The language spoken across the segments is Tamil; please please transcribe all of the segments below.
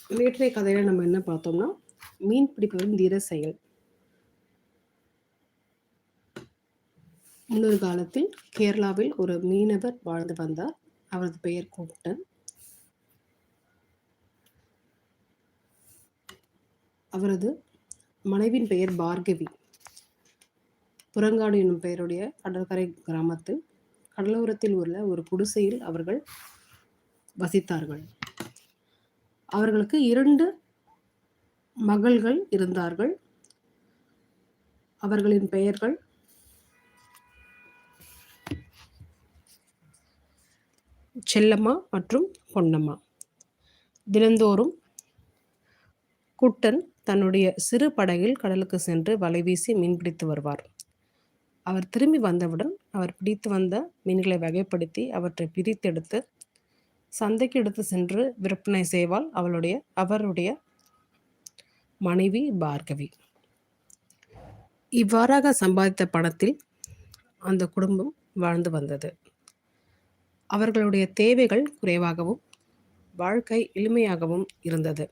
நேற்றைய கதையில நம்ம என்ன பார்த்தோம்னா, மீன் பிடிப்பவரின் தீர செயல். முன்னொரு காலத்தில் கேரளாவில் ஒரு மீனவர் வாழ்ந்து வந்தார். அவரது பெயர் குட்டன். அவரது மனைவியின் பெயர் பார்கவி. புறங்காடு என்னும் பெயருடைய கடற்கரை கிராமத்தில் கடலோரத்தில் உள்ள ஒரு குடிசையில் அவர்கள் வசித்தார்கள். அவர்களுக்கு 2 மகள்கள் இருந்தார்கள். அவர்களின் பெயர்கள் செல்லம்மா மற்றும் பொன்னம்மா. தினந்தோறும் குட்டன் தன்னுடைய சிறு படகில் கடலுக்கு சென்று வலை வீசி மீன் பிடித்து வருவார். அவர் திரும்பி வந்தவுடன் அவர் பிடித்து வந்த மீன்களை வகைப்படுத்தி அவற்றை பிரித்தெடுத்து சந்தைக்கு எடுத்து சென்று விற்பனை செய்வாள் அவருடைய மனைவி பார்கவி. இவ்வாறாக சம்பாதித்த பணத்தில் அந்த குடும்பம் வாழ்ந்து வந்தது. அவர்களுடைய தேவைகள் குறைவாகவும் வாழ்க்கை எளிமையாகவும் இருந்தது.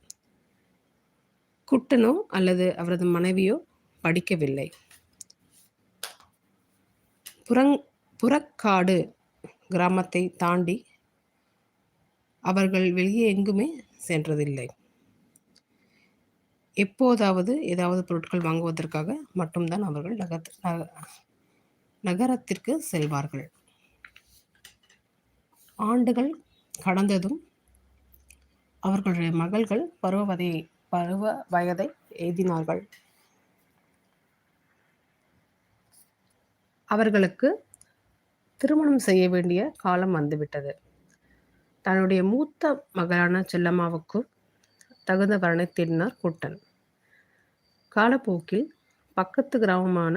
குட்டனோ அல்லது அவரது மனைவியோ படிக்கவில்லை. புறக்காடு கிராமத்தை தாண்டி அவர்கள் வெளியே எங்குமே சென்றதில்லை. எப்போதாவது ஏதாவது பொருட்கள் வாங்குவதற்காக மட்டும்தான் அவர்கள் நகரத்திற்கு செல்வார்கள். ஆண்டுகள் கடந்ததும் அவர்களுடைய மகள்கள் பருவ வயதை எய்தினார்கள். அவர்களுக்கு திருமணம் செய்ய வேண்டிய காலம் வந்துவிட்டது. தன்னுடைய மூத்த மகளான செல்லம்மாவுக்கு தகுந்த வரனை தேடினார் குட்டன். காலப்போக்கில் பக்கத்து கிராமமான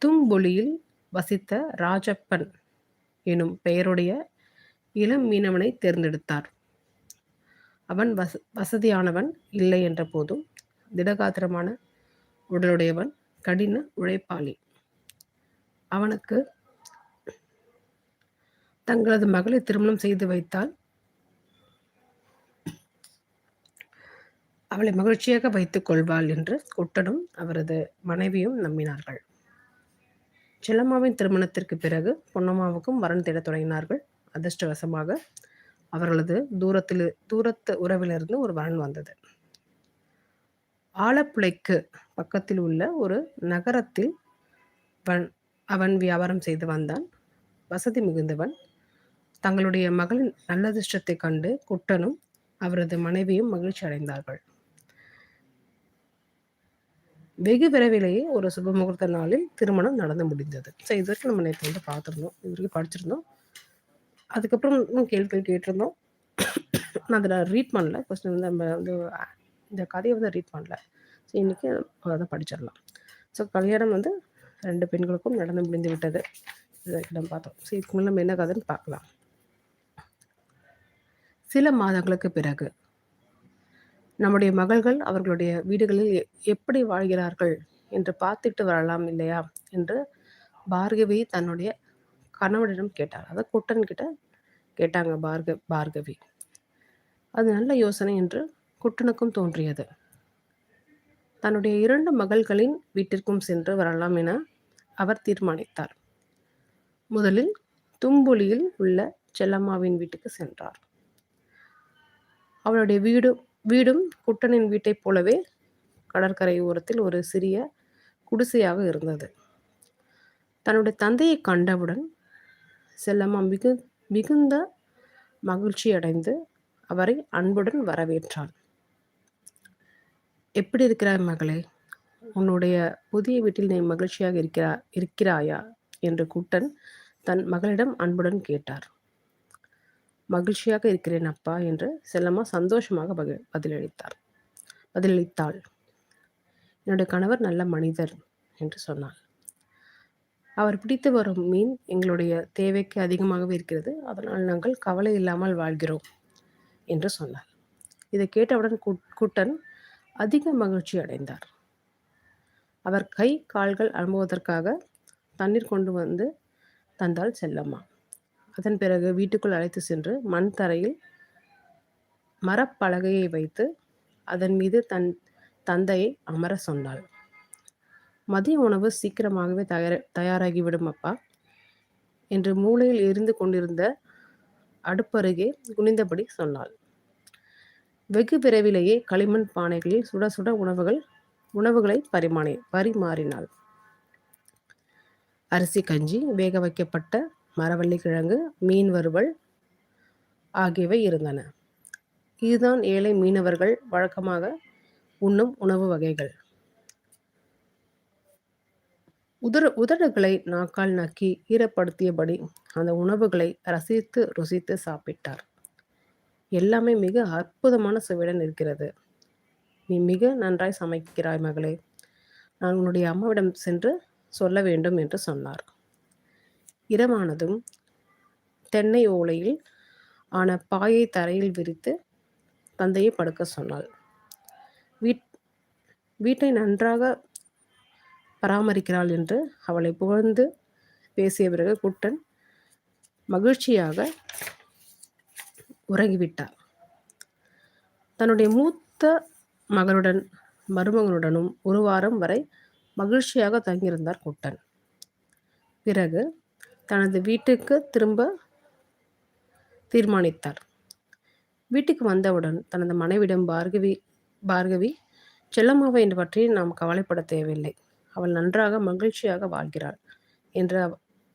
தும்பொலியில் வசித்த ராஜப்பன் எனும் பெயருடைய இளம் மீனவனை தேர்ந்தெடுத்தார். அவன் வசதியானவன் இல்லை என்ற போதும் திடகாத்திரமான உடலுடையவன், கடின உழைப்பாளி. அவனுக்கு தங்களது மகளை திருமணம் செய்து வைத்தால் அவளை மகிழ்ச்சியாக வைத்துக் கொள்வாள் என்று குட்டனும் அவரது மனைவியும் நம்பினார்கள். செல்லம்மாவின் திருமணத்திற்கு பிறகு பொன்னம்மாவுக்கும் வரன் தேடத் தொடங்கினார்கள். அதிர்ஷ்டவசமாக அவர்களது தூரத்து உறவிலிருந்து ஒரு வரன் வந்தது. ஆலப்புழைக்கு பக்கத்தில் உள்ள ஒரு நகரத்தில் அவன் வியாபாரம் செய்து வந்தான். வசதி மிகுந்தவன். தங்களுடைய மகளின் நல்லதிர்ஷ்டத்தை கண்டு குட்டனும் அவரது மனைவியும் மகிழ்ச்சி அடைந்தார்கள். வெகு விரைவிலேயே ஒரு சுப முகூர்த்த நாளில் திருமணம் நடந்து முடிந்தது. ஸோ இது வரைக்கும் நம்ம நேற்று வந்து பார்த்துருந்தோம், இது வரைக்கும் படிச்சிருந்தோம். அதுக்கப்புறம் இன்னும் கேள்விகள் கேட்டிருந்தோம். நான் அதில் ரீட் பண்ணல. ஃபஸ்ட்டு வந்து நம்ம வந்து இந்த கதையை வந்து ரீட் பண்ணல. ஸோ இன்றைக்கி அதை படிச்சிடலாம். ஸோ கல்யாணம் வந்து 2 பெண்களுக்கும் நடந்து முடிந்து விட்டது. இதை நம்ம பார்த்தோம். ஸோ இதுக்கு முன்னே நம்ம என்ன கதைன்னு பார்க்கலாம். சில மாதங்களுக்கு பிறகு நம்முடைய மகள்கள் அவர்களுடைய வீடுகளில் எப்படி வாழ்கிறார்கள் என்று பார்த்துட்டு வரலாம் இல்லையா என்று பார்கவி தன்னுடைய கணவனிடம் கேட்டார். அதை குட்டன் கிட்ட கேட்டாங்க பார்கவி. அது நல்ல யோசனை என்று குட்டனுக்கும் தோன்றியது. தன்னுடைய 2 மகள்களின் வீட்டிற்கும் சென்று வரலாம் என அவர் தீர்மானித்தார். முதலில் தும்பொலியில் உள்ள செல்லம்மாவின் வீட்டுக்கு சென்றார். அவளுடைய வீடும் குட்டனின் வீட்டைப் போலவே கடற்கரை ஓரத்தில் ஒரு சிறிய குடிசையாக இருந்தது. தன்னுடைய தந்தையை கண்டவுடன் செல்லம்மா மிகுந்த மகிழ்ச்சி அடைந்து அவரை அன்புடன் வரவேற்றாள். எப்படி இருக்கிறாய் மகளே? உன்னுடைய புதிய வீட்டில் நீ மகிழ்ச்சியாக இருக்கிறாயா என்று குட்டன் தன் மகளிடம் அன்புடன் கேட்டார். மகிழ்ச்சியாக இருக்கிறேன் அப்பா என்று செல்லம்மா சந்தோஷமாக பதிலளித்தாள். என்னுடைய கணவர் நல்ல மனிதர் என்று சொன்னாள். அவர் பிடித்து வரும் மீன் எங்களுடைய தேவைக்கு அதிகமாகவே இருக்கிறது. அதனால் நாங்கள் கவலை இல்லாமல் வாழ்கிறோம் என்று சொன்னார். இதை கேட்டவுடன் குட்டன் அதிக மகிழ்ச்சி அடைந்தார். அவர் கை கால்கள் அனுப்புவதற்காக தண்ணீர் கொண்டு வந்து தந்தாள் செல்லம்மா. அதன் பிறகு வீட்டுக்குள் அழைத்து சென்று மண் தரையில் மரப்பலகையை வைத்து அதன் மீது தன் தந்தையை அமர சொன்னாள். மதிய உணவு சீக்கிரமாகவே தயாராகிவிடும் அப்பா என்று மூலையில் எரிந்து கொண்டிருந்த அடுப்பருகே குனிந்தபடி சொன்னாள். வெகு விரைவிலேயே களிமண் பானைகளில் சுட சுட உணவுகளை பரிமாறினாள். அரிசி கஞ்சி, வேக வைக்கப்பட்ட மரவள்ளி கிழங்கு, மீன் வறுவல் ஆகியவை இருந்தன. இதுதான் ஏழை மீனவர்கள் வழக்கமாக உண்ணும் உணவு வகைகள். உதடுகளை நாக்கால் நக்கி ஈரப்படுத்தியபடி அந்த உணவுகளை ரசித்து ருசித்து சாப்பிட்டார். எல்லாமே மிக அற்புதமான சுவையுடன் இருக்கிறது. நீ மிக நன்றாய் சமைக்கிறாய் மகளே. நான் உன்னுடைய அம்மாவிடம் சென்று சொல்ல வேண்டும் என்று சொன்னார். இரவானதும் தென்னை ஓலையில் ஆன பாயை தரையில் விரித்து தந்தையை படுக்க சொன்னாள். வீட்டை நன்றாக பராமரிக்கிறாள் என்று அவளை புகழ்ந்து பேசிய பிறகு குட்டன் மகிழ்ச்சியாக உறங்கிவிட்டார். தன்னுடைய மூத்த மகனுடன் மருமகனுடனும் ஒரு வாரம் வரை மகிழ்ச்சியாக தங்கியிருந்தார் குட்டன். பிறகு தனது வீட்டுக்கு திரும்ப தீர்மானித்தார். வீட்டுக்கு வந்தவுடன் தனது மனைவிடம் பார்கவி, செல்லம்மாவை என்று பற்றி நாம் கவலைப்பட தேவையில்லை. அவள் நன்றாக மகிழ்ச்சியாக வாழ்கிறாள் என்று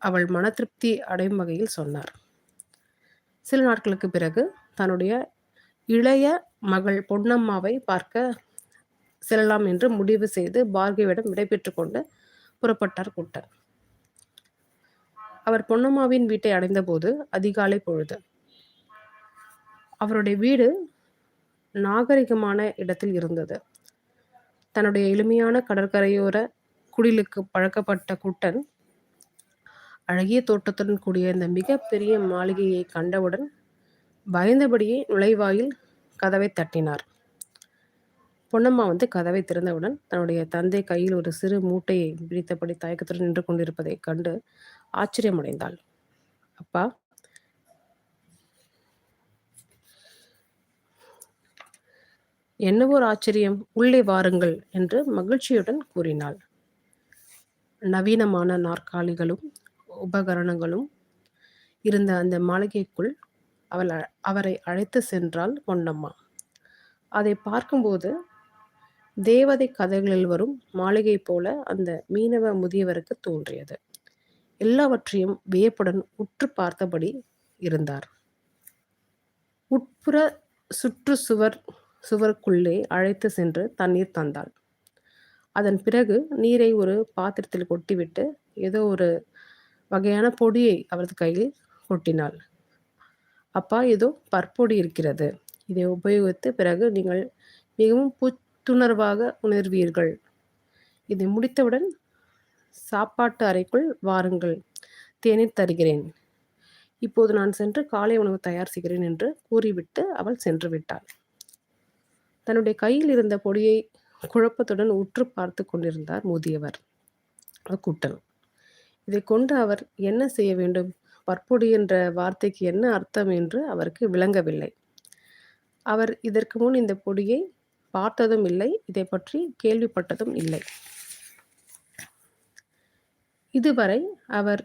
அவள் மன திருப்தி அடையும் வகையில் சொன்னார். சில நாட்களுக்கு பிறகு தன்னுடைய இளைய மகள் பொன்னம்மாவை பார்க்க செல்லலாம் என்று முடிவு செய்து பார்கவியிடம் விடைபெற்று கொண்டு புறப்பட்டார் குட்டன். அவர் பொன்னம்மாவின் வீட்டை அடைந்தபோது அதிகாலை பொழுது. அவருடைய வீடு நாகரிகமான இடத்தில் இருந்தது. தன்னுடைய எளிமையான கடற்கரையோர குடிலுக்கு பழக்கப்பட்ட குட்டன் அழகிய தோட்டத்துடன் கூடிய இந்த மிக பெரிய மாளிகையை கண்டவுடன் பயந்தபடியே நுழைவாயில் கதவை தட்டினார். பொன்னம்மா கதவை திறந்தவுடன் தன்னுடைய தந்தை கையில் ஒரு சிறு மூட்டையை பிடித்தபடி தயக்கத்துடன் நின்று கொண்டிருப்பதை கண்டு ஆச்சரியமடைந்தாள். அப்பா, என்னவோ ஆச்சரியம், உள்ளே வாருங்கள் என்று மகிழ்ச்சியுடன் கூறினாள். நவீனமான நாற்காலிகளும் உபகரணங்களும் இருந்த அந்த மாளிகைக்குள் அவரை அழைத்து சென்றாள் பொன்னம்மா. அதை பார்க்கும்போது தேவதை கதைகளில் வரும் மாளிகை போல அந்த மீனவ முதியவருக்கு தோன்றியது. எல்லாவற்றையும் வியப்புடன் உற்று பார்த்தபடி இருந்தார். உட்புற சுவருக்குள்ளே அழைத்து சென்று தண்ணீர் தந்தாள். அதன் பிறகு நீரை ஒரு பாத்திரத்தில் கொட்டிவிட்டு ஏதோ ஒரு வகையான பொடியை அவரது கையில் கொட்டினாள். அப்பா, ஏதோ பற்பொடி இருக்கிறது. இதை உபயோகித்து பிறகு நீங்கள் மிகவும் புத்துணர்வாக உணர்வீர்கள். இதை முடித்தவுடன் சாப்பாட்டு அறைக்குள் வாருங்கள், தேநீர் தருகிறேன். இப்போது நான் சென்று காலை உணவு தயார் செய்கிறேன் என்று கூறிவிட்டு அவள் சென்று விட்டாள். தன்னுடைய கையில் இருந்த பொடியை குழப்பத்துடன் உற்று பார்த்து கொண்டிருந்தார் முதியவர் குட்டன். இதை கொண்டு அவர் என்ன செய்ய வேண்டும்? பற்பொடி என்ற வார்த்தைக்கு என்ன அர்த்தம் என்று அவருக்கு விளங்கவில்லை. அவர் இதற்கு முன் இந்த பொடியை பார்த்ததும் இல்லை, இதை பற்றி கேள்விப்பட்டதும் இல்லை. இதுவரை அவர்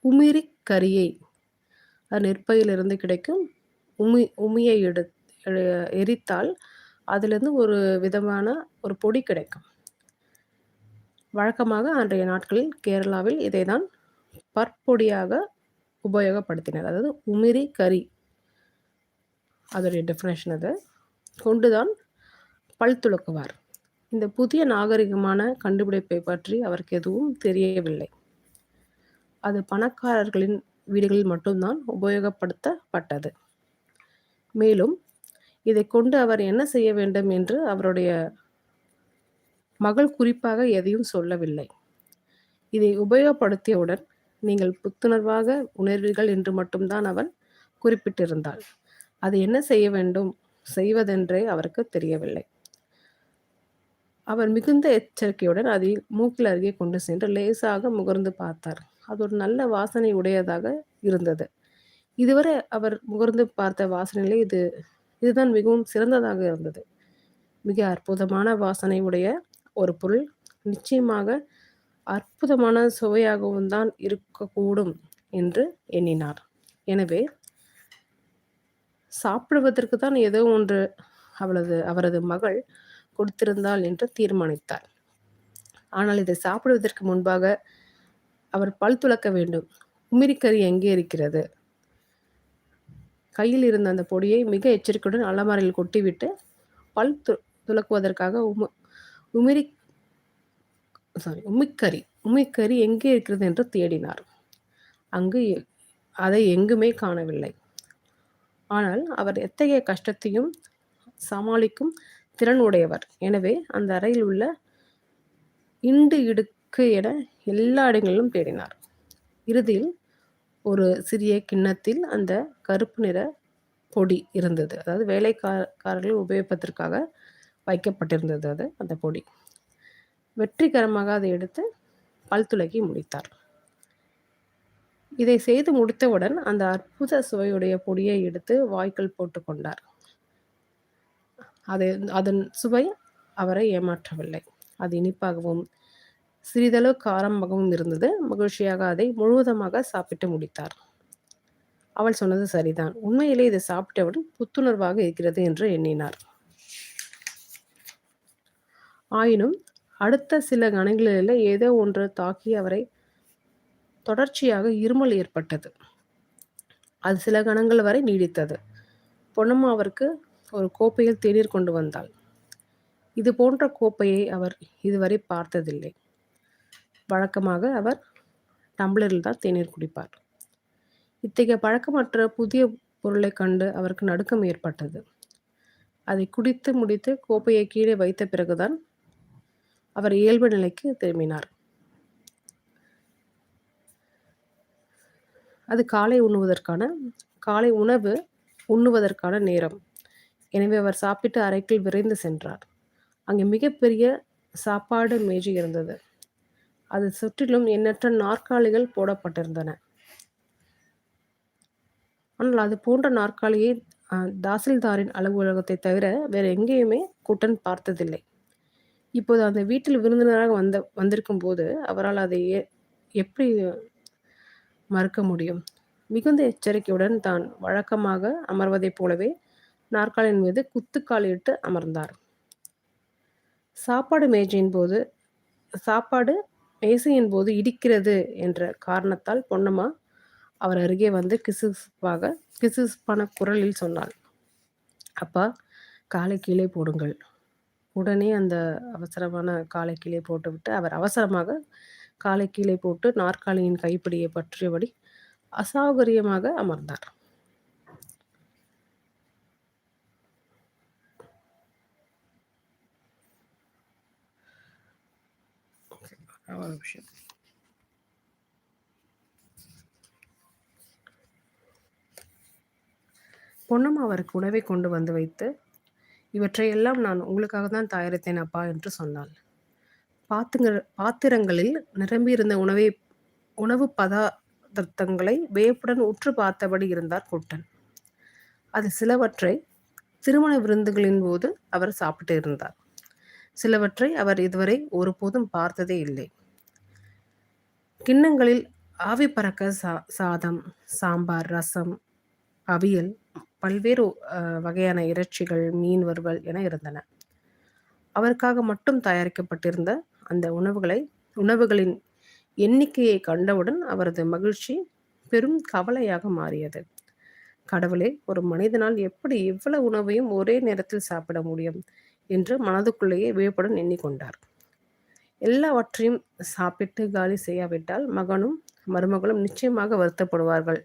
உமிரி கரியை, நெற்பயிலிருந்து கிடைக்கும் உமியை எரித்தால் அதிலிருந்து ஒரு விதமான ஒரு பொடி கிடைக்கும். வழக்கமாக அன்றைய நாட்களில் கேரளாவில் இதைதான் பற்பொடியாக உபயோகப்படுத்தினர். அதாவது உமிரி கரி, அதோடைய டெஃபினேஷன். அதை கொண்டுதான் பல் துலக்குவார். இந்த புதிய நாகரிகமான கண்டுபிடிப்பை பற்றி அவருக்கு எதுவும் தெரியவில்லை. அது பணக்காரர்களின் வீடுகளில் மட்டும்தான் உபயோகப்படுத்தப்பட்டது. மேலும் இதை கொண்டு அவர் என்ன செய்ய வேண்டும் என்று அவருடைய மகள் குறிப்பாக எதையும் சொல்லவில்லை. இதை உபயோகப்படுத்தியவுடன் நீங்கள் புத்துணர்வாக உணர்வீர்கள் என்று மட்டும்தான் அவன் குறிப்பிட்டிருந்தாள். அது என்ன செய்ய வேண்டும் செய்வதென்றே அவருக்கு தெரியவில்லை. அவர் மிகுந்த எச்சரிக்கையுடன் அதை மூக்கில் அருகே கொண்டு சென்று லேசாக முகர்ந்து பார்த்தார். அது ஒரு நல்ல வாசனை உடையதாக இருந்தது. இதுவரை அவர் முகர்ந்து பார்த்த வாசனையிலே இது இதுதான் மிகவும் சிறந்ததாக இருந்தது. மிக அற்புதமான வாசனை உடைய ஒரு பொருள் நிச்சயமாக அற்புதமான சுவையாகவும் தான் இருக்கக்கூடும் என்று எண்ணினார். எனவே சாப்பிடுவதற்கு தான் ஏதோ ஒன்று அவரது மகள் கொடுத்திருந்தாள் என்று தீர்மானித்தார். ஆனால் இதை சாப்பிடுவதற்கு முன்பாக அவர் பல் துலக்க வேண்டும். உமிரிக்கறி எங்கே இருக்கிறது? கையில் இருந்த அந்த பொடியை மிக எச்சரிக்கையுடன் அலமாரியில் கொட்டிவிட்டு பல் துலக்குவதற்காக உமிக்கறி எங்கே இருக்கிறது என்று தேடினார். அங்கு அதை எங்குமே காணவில்லை. ஆனால் அவர் எத்தகைய கஷ்டத்தையும் சமாளிக்கும் திறன் உடையவர். எனவே அந்த அறையில் உள்ள இண்டு இடுக்கு என எல்லா இடங்களிலும் தேடினார். இறுதியில் ஒரு சிறிய கிண்ணத்தில் அந்த கருப்பு நிற பொடி இருந்தது. அதாவது வேலைக்காரர்கள் உபயோகிப்பதற்காக வைக்கப்பட்டிருந்தது அந்த பொடி. வெற்றிகரமாக அதை எடுத்து பல் துலக்கி முடித்தார். இதை செய்து முடித்தவுடன் அந்த அற்புத சுவையுடைய பொடியை எடுத்து வாய்க்குள் போட்டுக்கொண்டார். அதன் சுவை அவரை ஏமாற்றவில்லை. அது இனிப்பாகவும் சிறிதளவு காரமாகவும் இருந்தது. மகிழ்ச்சியாக அதை முழுவதுமாக சாப்பிட்டு முடித்தார். அவள் சொன்னது சரிதான். உண்மையிலே இதை சாப்பிட்டவுடன் புத்துணர்வாக இருக்கிறது என்று எண்ணினார். ஆயினும் அடுத்த சில கணங்களில் ஏதோ ஒன்று தாக்கி அவரை தொடர்ச்சியாக இருமல் ஏற்பட்டது. அது சில கணங்கள் வரை நீடித்தது. பொன்னம்மா அவருக்கு ஒரு கோப்பையில் தேநீர் கொண்டு வந்தாள். இது போன்ற கோப்பையை அவர் இதுவரை பார்த்ததில்லை. வழக்கமாக அவர் டம்ளரில் தான் தேநீர் குடிப்பார். இத்தகைய பழக்கமற்ற புதிய பொருளை கண்டு அவருக்கு நடுக்கம் ஏற்பட்டது. அதை குடித்து முடித்து கோப்பையை கீழே வைத்த பிறகுதான் அவர் இயல்பு நிலைக்கு திரும்பினார். அது காலை உணவு உண்ணுவதற்கான நேரம். எனவே அவர் சாப்பிட்டு அறைக்குள் விரைந்து சென்றார். அங்கே மிகப்பெரிய சாப்பாடு மேஜை இருந்தது. அது சுற்றிலும் எண்ணற்ற நாற்காலிகள் போடப்பட்டிருந்தன. ஆனால் அது போன்ற நாற்காலியை தாசில்தாரின் அலுவலகத்தை தவிர வேறு எங்கேயுமே குட்டன் பார்த்ததில்லை. இப்போது அந்த வீட்டில் விருந்தினராக வந்திருக்கும் போது அவரால் அதை எப்படி மறுக்க முடியும்? மிகுந்த எச்சரிக்கையுடன் தான் வழக்கமாக அமர்வதைப் போலவே நாற்காலின் மீது குத்துக்காலிட்டு அமர்ந்தார். சாப்பாடு மேசையின் போது இடிக்கிறது என்ற காரணத்தால் பொன்னம்மா அவர் அருகே வந்து கிசுகிசுப்பான குரலில் சொன்னாள், அப்பா, காலை கீழே போடுங்கள். உடனே அந்த அவசரமான காலை கீழே போட்டுவிட்டு அவர் அவசரமாக காலை கீழே போட்டு நாற்காலியின் கைப்பிடியை பற்றியபடி அசௌகரியமாக அமர்ந்தார். பொன்னம்மா அவருக்கு உணவை கொண்டு வந்து வைத்து, இவற்றையெல்லாம் நான் உங்களுக்காக தான் தயாரித்தேன் அப்பா என்று சொன்னாள். பாத்திரங்களில் நிரம்பியிருந்த உணவு பதார்த்தங்களை வியப்புடன் உற்று பார்த்தபடி இருந்தார் குட்டன். அது சிலவற்றை திருமண விருந்துகளின் போது அவர் சாப்பிட்டு இருந்தார். சிலவற்றை அவர் இதுவரை ஒருபோதும் பார்த்ததே இல்லை. கிண்ணங்களில் ஆவி பறக்க சாதம், சாம்பார், ரசம், அவியல், பல்வேறு வகையான இறைச்சிகள், மீன் வறுவல் என இருந்தன. அவருக்காக மட்டும் தயாரிக்கப்பட்டிருந்த அந்த உணவுகளின் எண்ணிக்கையை கண்டவுடன் அவரது மகிழ்ச்சி பெரும் கவலையாக மாறியது. கடவுளே, ஒரு மனிதனால் எப்படி இவ்வளவு உணவையும் ஒரே நேரத்தில் சாப்பிட முடியும் என்று மனதுக்குள்ளேயே வியப்புடன் எண்ணிக்கொண்டார். எல்லாவற்றையும் சாப்பிட்டு காலி செய்யாவிட்டால் மகனும் மருமகளும் நிச்சயமாக வருத்தப்படுவார்கள்.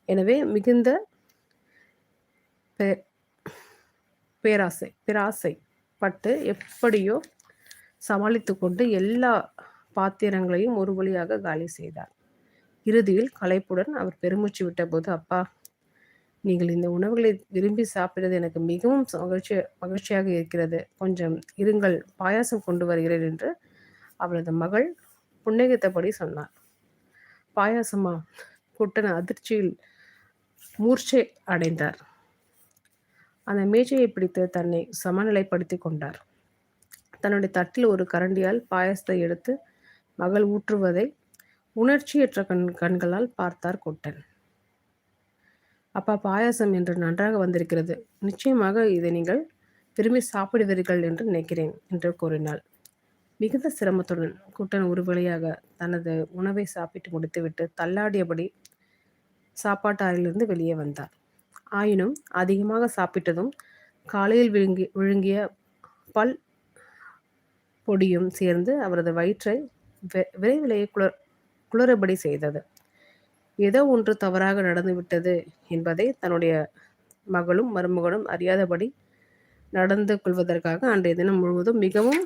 எனவே மிகுந்த பேராசை பட்டு எப்படியோ சமாளித்து கொண்டு எல்லா பாத்திரங்களையும் ஒரு வழியாக காலி செய்தார். இறுதியில் களைப்புடன் அவர் பெருமூச்சு விட்டபோது, அப்பா, நீங்கள் இந்த உணவுகளை விரும்பி சாப்பிடுவது எனக்கு மிகவும் மகிழ்ச்சியாக இருக்கிறது. கொஞ்சம் இருங்கள், பாயாசம் கொண்டு வருகிறேன் என்று அவளது மகள் புன்னகைத்தபடி சொன்னார். பாயாசமா? குட்டன் அதிர்ச்சியில் மூர்ச்சை அடைந்தார். அந்த மேஜையை பிடித்து தன்னை சமநிலைப்படுத்தி கொண்டார். தன்னுடைய தட்டில் ஒரு கரண்டியால் பாயசத்தை எடுத்து மகள் ஊற்றுவதை உணர்ச்சியற்ற கண்களால் பார்த்தார் குட்டன். அப்பா, பாயாசம் என்று நன்றாக வந்திருக்கிறது. நிச்சயமாக இதை நீங்கள் விரும்பி சாப்பிடுவீர்கள் என்று நினைக்கிறேன் என்று கூறினாள். மிகுந்த சிரமத்துடன் குட்டன் ஒரு வழியாக தனது உணவை சாப்பிட்டு முடித்துவிட்டு தள்ளாடியபடி சாப்பாட்டு அறையிலிருந்து வெளியே வந்தார். ஆயினும் அதிகமாக சாப்பிட்டதும் காலையில் விழுங்கிய பல் பொடியும் சேர்ந்து அவரது வயிற்றை விரைவிலேயே குளறுபடி செய்தது. ஏதோ ஒன்று தவறாக நடந்துவிட்டது என்பதை தன்னுடைய மகளும் மருமகனும் அறியாதபடி நடந்து கொள்வதற்காக அன்றைய தினம் முழுவதும் மிகவும்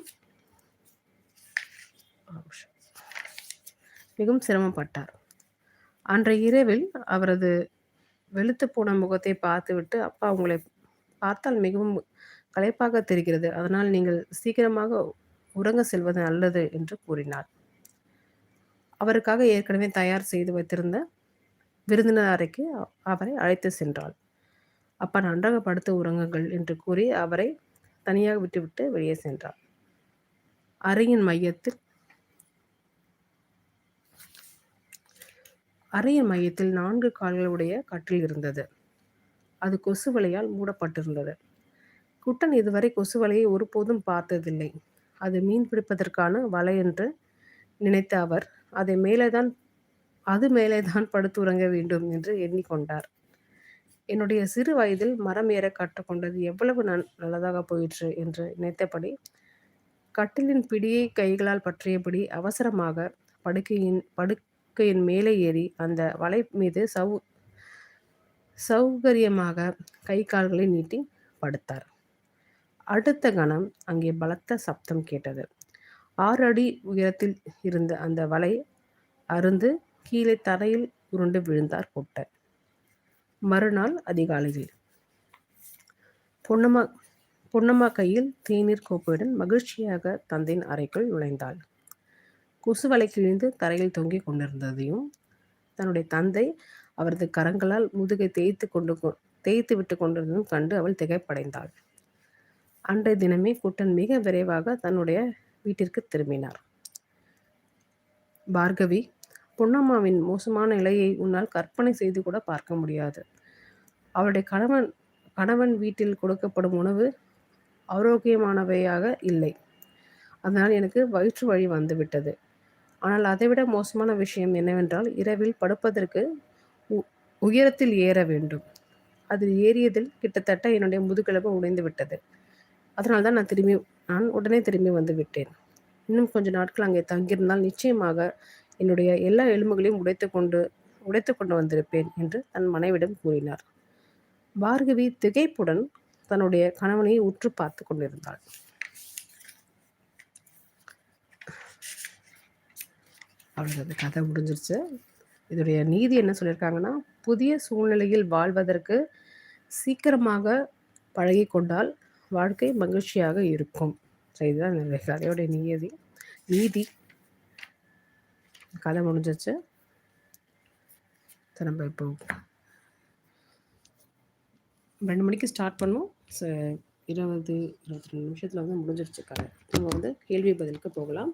சிரமப்பட்டார். அன்றைய இரவில் அவரது வெளுத்து போன முகத்தை பார்த்துவிட்டு, அப்பா, உங்களை பார்த்தால் மிகவும் களைப்பாக தெரிகிறது. அதனால் நீங்கள் சீக்கிரமாக உறங்க செல்வது நல்லது என்று கூறினார். அவருக்காக ஏற்கனவே தயார் செய்து வைத்திருந்த விருந்தினர் அறைக்கு அவரை அழைத்து சென்றாள். அப்பா, நன்றாக படுத்து உறங்குங்கள் என்று கூறி அவரை தனியாக விட்டுவிட்டு வெளியே சென்றார். அறையின் மையத்தில் 4 கால்களுடைய கட்டில் இருந்தது. அது கொசு வலையால் மூடப்பட்டிருந்தது. குட்டன் இதுவரை கொசு வலையை ஒருபோதும் பார்த்ததில்லை. அது மீன் பிடிப்பதற்கான வலை என்று நினைத்த அவர் அது மேலேதான் படுத்து உறங்க வேண்டும் என்று எண்ணிக்கொண்டார். என்னுடைய சிறு வயதில் மரம் ஏற கற்றுக்கொண்டது எவ்வளவு நல்லதாக போயிற்று என்று நினைத்தபடி கட்டிலின் பிடியை கைகளால் பற்றியபடி அவசரமாக படுக்கையின் மேலே ஏறி அந்த வலை மீது சௌகரியமாக கை கால்களை நீட்டி படுத்தார். அடுத்த கணம் அங்கே பலத்த சப்தம் கேட்டது. 6 அடி உயரத்தில் இருந்த அந்த வலை அருந்து கீழே தரையில் உருண்டு விழுந்தார் குட்டன். மறுநாள் அதிகாலையில் பொன்னம்மா கையில் தேநீர் கோப்பையுடன் மகிழ்ச்சியாக தந்தையின் அறைக்குள் நுழைந்தாள். கொசு வலை கிழிந்து தரையில் தொங்கிக் கொண்டிருந்ததையும் தன்னுடைய தந்தை அவரது கரங்களால் முதுகை தேய்த்து விட்டு கொண்டிருந்ததும் கண்டு அவள் திகைப்படைந்தாள். அன்றைய தினமே குட்டன் மிக விரைவாக தன்னுடைய வீட்டிற்கு திரும்பினார். பார்கவி, பொன்னம்மாவின் மோசமான நிலையை உன்னால் கற்பனை செய்து கூட பார்க்க முடியாது. அவளுடைய கணவன் வீட்டில் கொடுக்கப்படும் உணவு ஆரோக்கியமானவையாக இல்லை. அதனால் எனக்கு வயிற்று வலி வந்துவிட்டது. ஆனால் அதைவிட மோசமான விஷயம் என்னவென்றால், இரவில் படுப்பதற்கு உயரத்தில் ஏற வேண்டும். அதில் ஏறியதில் கிட்டத்தட்ட என்னுடைய முதுகெலும்பு உடைந்து விட்டது. அதனால் தான் நான் உடனே திரும்பி வந்து விட்டேன். இன்னும் கொஞ்ச நாட்கள் அங்கே தங்கியிருந்தால் நிச்சயமாக என்னுடைய எல்லா எலும்புகளையும் உடைத்து கொண்டு வந்திருப்பேன் என்று தன் மனைவிடம் கூறினார். பார்கவி திகைப்புடன் தன்னுடைய கணவனை உற்று பார்த்து கொண்டிருந்தாள். அவ்வளவு கதை முடிஞ்சிருச்சு. இதோடைய நீதி என்ன சொல்லியிருக்காங்கன்னா, புதிய சூழ்நிலையில் வாழ்வதற்கு சீக்கிரமாக பழகி கொண்டால் வாழ்க்கை மகிழ்ச்சியாக இருக்கும். இதுதான் இந்த கதையோடைய நீதி. கதை முடிஞ்சிச்சு. நம்ம இப்போ 2 மணிக்கு ஸ்டார்ட் பண்ணோம். 20-22 நிமிஷத்தில் வந்து முடிஞ்சிருச்சு கதை. நம்ம வந்து கேள்வி பதிலுக்கு போகலாம்.